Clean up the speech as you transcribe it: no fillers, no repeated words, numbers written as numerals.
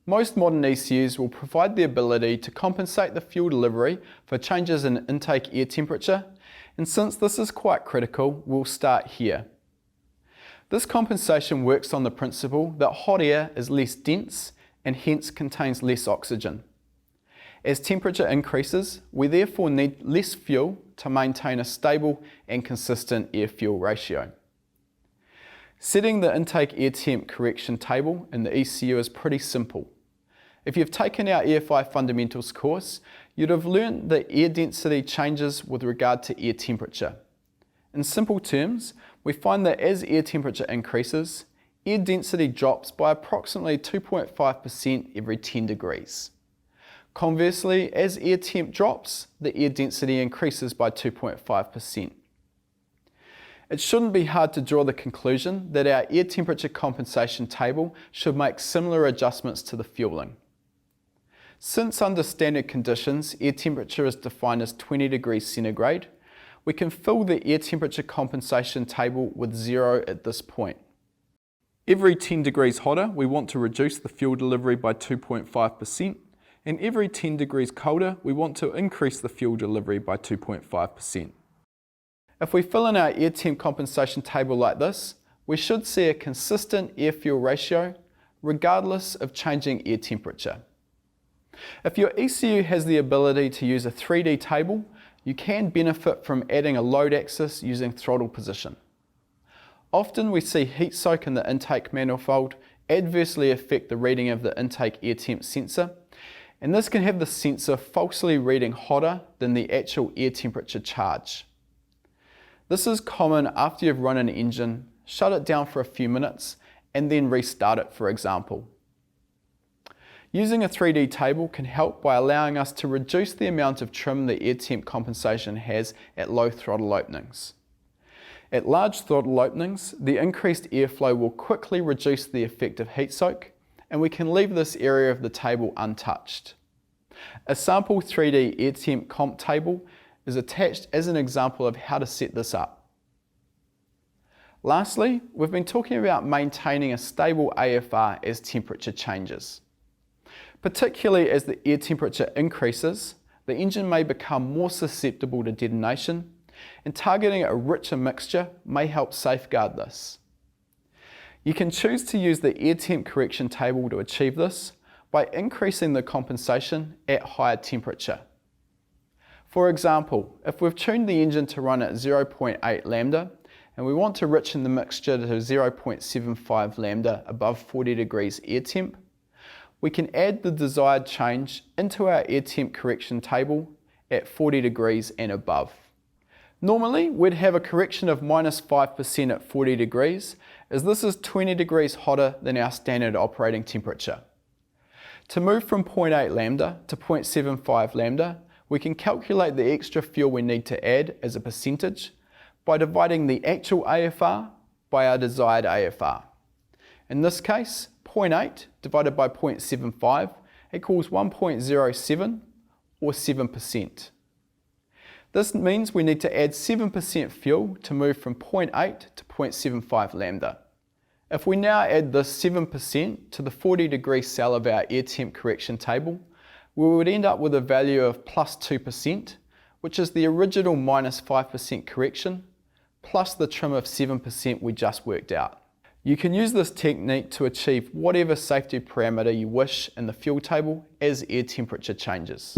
Most modern ECUs will provide the ability to compensate the fuel delivery for changes in intake air temperature, and since this is quite critical, we'll start here. This compensation works on the principle that hot air is less dense and hence contains less oxygen. As temperature increases, we therefore need less fuel to maintain a stable and consistent air-fuel ratio. Setting the intake air temp correction table in the ECU is pretty simple. If you've taken our EFI Fundamentals course, you'd have learned that air density changes with regard to air temperature. In simple terms, we find that as air temperature increases, air density drops by approximately 2.5% every 10 degrees. Conversely, as air temp drops, the air density increases by 2.5%. It shouldn't be hard to draw the conclusion that our air temperature compensation table should make similar adjustments to the fueling. Since under standard conditions, air temperature is defined as 20 degrees centigrade, we can fill the air temperature compensation table with 0 at this point. Every 10 degrees hotter, we want to reduce the fuel delivery by 2.5%, and every 10 degrees colder, we want to increase the fuel delivery by 2.5%. If we fill in our air temp compensation table like this, we should see a consistent air-fuel ratio regardless of changing air temperature. If your ECU has the ability to use a 3D table, you can benefit from adding a load axis using throttle position. Often we see heat soak in the intake manifold adversely affect the reading of the intake air temp sensor, and this can have the sensor falsely reading hotter than the actual air temperature charge. This is common after you've run an engine, shut it down for a few minutes, and then restart it, for example. Using a 3D table can help by allowing us to reduce the amount of trim the air temp compensation has at low throttle openings. At large throttle openings, the increased airflow will quickly reduce the effect of heat soak, and we can leave this area of the table untouched. A sample 3D air temp comp table is attached as an example of how to set this up. Lastly, we've been talking about maintaining a stable AFR as temperature changes. Particularly as the air temperature increases, the engine may become more susceptible to detonation, and targeting a richer mixture may help safeguard this. You can choose to use the air temp correction table to achieve this by increasing the compensation at higher temperature. For example, if we've tuned the engine to run at 0.8 lambda and we want to richen the mixture to 0.75 lambda above 40 degrees air temp, we can add the desired change into our air temp correction table at 40 degrees and above. Normally, we'd have a correction of -5% at 40 degrees, as this is 20 degrees hotter than our standard operating temperature. To move from 0.8 lambda to 0.75 lambda, we can calculate the extra fuel we need to add as a percentage by dividing the actual AFR by our desired AFR. In this case, 0.8 divided by 0.75 equals 1.07 or 7%. This means we need to add 7% fuel to move from 0.8 to 0.75 lambda. If we now add this 7% to the 40 degree cell of our air temp correction table, we would end up with a value of plus 2%, which is the original -5% correction, plus the trim of 7% we just worked out. You can use this technique to achieve whatever safety parameter you wish in the fuel table as air temperature changes.